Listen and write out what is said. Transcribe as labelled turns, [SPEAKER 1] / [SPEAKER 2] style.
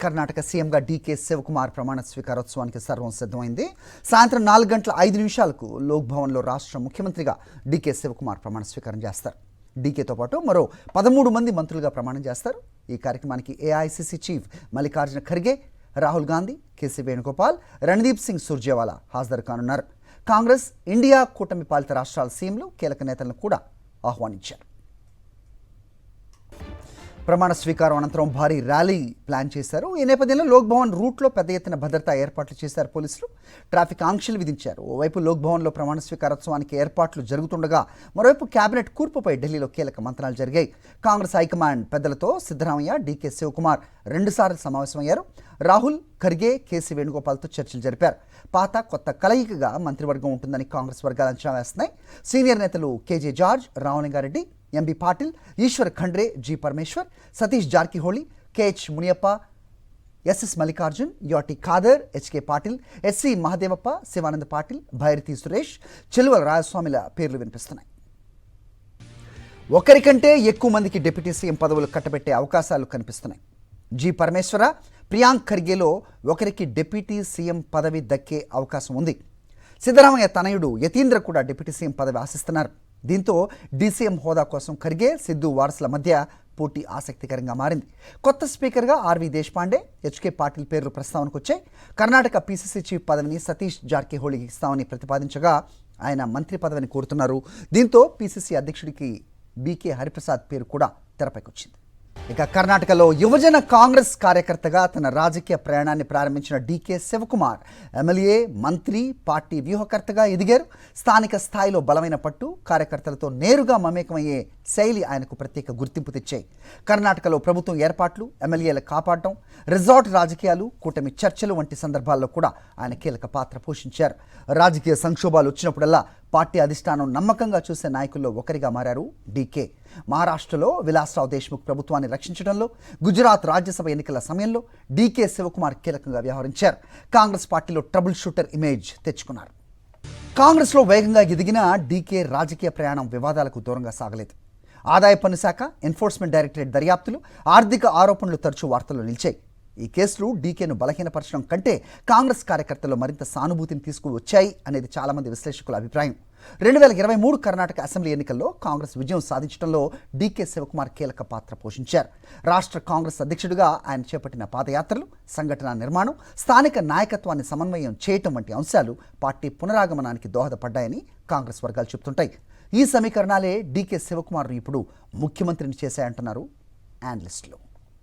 [SPEAKER 1] కర్ణాటక సీఎంగా డీకే శివకుమార్ ప్రమాణ స్వీకారోత్సవానికి సర్వం సిద్ధమైంది. సాయంత్రం 4:05 లోక్ భవన్లో రాష్ట్ర ముఖ్యమంత్రిగా డీకే శివకుమార్ ప్రమాణ స్వీకారం చేస్తారు. డీకేతో పాటు మరో 13 మంది మంత్రులుగా ప్రమాణం చేస్తారు. ఈ కార్యక్రమానికి ఏఐసిసి చీఫ్ మల్లికార్జున ఖర్గే, రాహుల్ గాంధీ, కేసీ వేణుగోపాల్, రణదీప్ సింగ్ సుర్జేవాలా హాజరు కానున్నారు. కాంగ్రెస్, ఇండియా కూటమి పాలిత రాష్ట్రాల సీఎంలు, కీలక నేతలను కూడా ఆహ్వానించారు. ప్రమాణ స్వీకారం అనంతరం భారీ ర్యాలీ ప్లాన్ చేశారు. ఈ నేపథ్యంలో లోక్ భవన్ రూట్లో పెద్ద ఎత్తున భద్రతా ఏర్పాట్లు చేశారు పోలీసులు. ట్రాఫిక్ ఆంక్షలు విధించారు. ఓవైపు లోక్ భవన్లో ప్రమాణ స్వీకారోత్సవానికి ఏర్పాట్లు జరుగుతుండగా మరోవైపు కేబినెట్ కూర్పుపై ఢిల్లీలో కీలక మంత్రాలు జరిగాయి. కాంగ్రెస్ హైకమాండ్ పెద్దలతో సిద్ధరామయ్య, డీకే శివకుమార్ 2 సార్లు సమావేశమయ్యారు. రాహుల్, ఖర్గే, కేసీ వేణుగోపాల్తో చర్చలు జరిపారు. పాత కొత్త కలయికగా మంత్రివర్గం ఉంటుందని కాంగ్రెస్ వర్గాలు అంచనా వేస్తున్నాయి. సీనియర్ నేతలు KJ George, Ramalinga Reddy, MB Patil, Eshwar Khandre, G Parameshwar, Satish Jarkiholi, KH Muniyappa, SS Mallikarjun, UT Khader, HK Patil, SC Mahadevappa, Shivananda Patil, Byrathi Suresh, చెలువల రాజస్వామిల పేర్లు వినిపిస్తున్నాయి. ఒకరికంటే ఎక్కువ మందికి డిప్యూటీ సీఎం పదవులు కట్టబెట్టే అవకాశాలు కనిపిస్తున్నాయి. జి పరమేశ్వర, ప్రియాంక్ ఖర్గేలో ఒకరికి డిప్యూటీ సీఎం పదవి దక్కే అవకాశం ఉంది. సిద్ధరామయ్య తనయుడు యతీంద్ర కూడా డిప్యూటీ సీఎం పదవి ఆశిస్తున్నారు. దీంతో డీసీఎం హోదా కోసం ఖర్గే, సిద్ధు వారసుల మధ్య పోటీ ఆసక్తికరంగా మారింది. కొత్త స్పీకర్గా ఆర్వి దేశపాండే, హెచ్కే పాటిల్ పేర్లు ప్రస్తావనకు వచ్చాయి. కర్ణాటక పీసీసీ చీఫ్ పదవిని సతీష్ జార్కిహోళికి ఇస్తామని ప్రతిపాదించగా ఆయన మంత్రి పదవిని కోరుతున్నారు. దీంతో పీసీసీ అధ్యక్షుడికి బీకే హరిప్రసాద్ పేరు కూడా తెరపైకొచ్చింది. ఇక కర్ణాటకలో యువజన కాంగ్రెస్ కార్యకర్తగా తన రాజకీయ ప్రయాణాన్ని ప్రారంభించిన డీకే శివకుమార్ ఎమ్మెల్యే, మంత్రి, పార్టీ వ్యూహకర్తగా ఎదిగారు. స్థానిక స్థాయిలో బలమైన పట్టు, కార్యకర్తలతో నేరుగా మమేకమయ్యే శైలి ఆయనకు ప్రత్యేక గుర్తింపు తెచ్చాయి. కర్ణాటకలో ప్రభుత్వం ఏర్పాట్లు, ఎమ్మెల్యేల కాపాడటం, రిజార్ట్ రాజకీయాలు, కూటమి చర్చలు వంటి సందర్భాల్లో కూడా ఆయన కీలక పాత్ర పోషించారు. రాజకీయ సంక్షోభాలు వచ్చినప్పుడల్లా పార్టీ అధిష్టానం నమ్మకంగా చూసే నాయకుల్లో ఒకరిగా మారారు డీకే. మహారాష్ట్రలో విలాస్రావు దేశ్ముఖ్ ప్రభుత్వాన్ని రక్షించడంలో, గుజరాత్ రాజ్యసభ ఎన్నికల సమయంలో డీకే శివకుమార్ కీలకంగా వ్యవహరించారు. కాంగ్రెస్ పార్టీలో ట్రబుల్ షూటర్ ఇమేజ్ తెచ్చుకున్నారు. కాంగ్రెస్లో వేగంగా ఎదిగిన డీకే రాజకీయ ప్రయాణం వివాదాలకు దూరంగా సాగలేదు. ఆదాయ పన్ను శాఖ, ఎన్ఫోర్స్మెంట్ డైరెక్టరేట్ దర్యాప్తులు, ఆర్థిక ఆరోపణలు తరచూ వార్తల్లో నిలిచాయి. ఈ కేసులు డీకేను బలహీనపరచడం కంటే కాంగ్రెస్ కార్యకర్తలు మరింత సానుభూతిని తీసుకువచ్చాయి అనేది చాలామంది విశ్లేషకుల అభిప్రాయం. 2023 కర్ణాటక అసెంబ్లీ ఎన్నికల్లో కాంగ్రెస్ విజయం సాధించడంలో డీకే శివకుమార్ కీలక పాత్ర పోషించారు. రాష్ట్ర కాంగ్రెస్ అధ్యక్షుడిగా ఆయన చేపట్టిన పాదయాత్రలు, సంఘటన నిర్మాణం, స్థానిక నాయకత్వాన్ని సమన్వయం చేయటం వంటి అంశాలు పార్టీ పునరాగమనానికి దోహదపడ్డాయని కాంగ్రెస్ వర్గాలు చెబుతుంటాయి. ఈ సమీకరణాలే డీకే శివకుమార్ను ఇప్పుడు ముఖ్యమంత్రిని చేశాయంటున్నారు అనలిస్టులు.